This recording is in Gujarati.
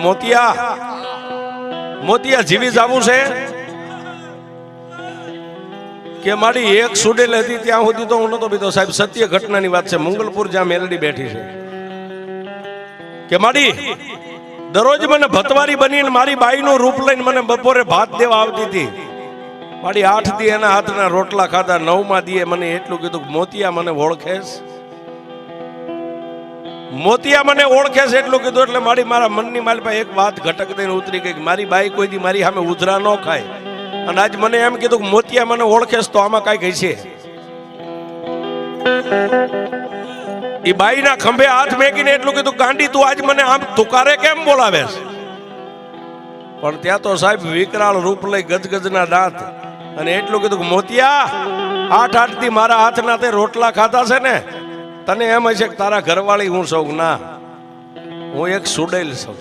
મોતિયા મોતિયા જીવી જાવું છે કે મારી એક સુડેલ હતી ત્યાં સુધી તો હું નતો બીતો સાહેબ. સત્ય ઘટનાની વાત છે. મંગલપુર જ્યાં મેલડી બેઠી છે કે મારી દરરોજ મને ભતવારી બનીને મારી બાઈનું રૂપ લઈને મને બપોરે ભાત દેવા આવતી હતી. મારી 8 દી એના હાથના રોટલા ખાધા. 9મા દીએ મને એટલું કીધું મોતિયા મને ઓળખેશ, મોતિયા મને ઓળખેશ એટલું કીધું. એટલે મારા મનની મારી પાસે એક વાત ઘટક દઈને ઉતરી ગઈ. મારી બાઈ કોઈ દી મારી સામે ઉધરા ન ખાય. અને આજ મને એમ કીધું કે મોતિયા મને ઓળખેશ તો આમાં કઈ છે. એ બાઈના ખંભે હાથ મેકીને એટલું કીધું ગાંડી તું આજ મને આમ તુકારે કેમ બોલાવે? પણ ત્યાં તો સાહેબ વિકરાળ રૂપ લઈ ગજગજના દાંત અને એટલું કીધું કે મોતિયા 8 દી મારા હાથના તે રોટલા ખાધા છે ને, તને એમ હશે કે તારા ઘરવાળી હું સૌ. ના, હું એક સુડેલ છું.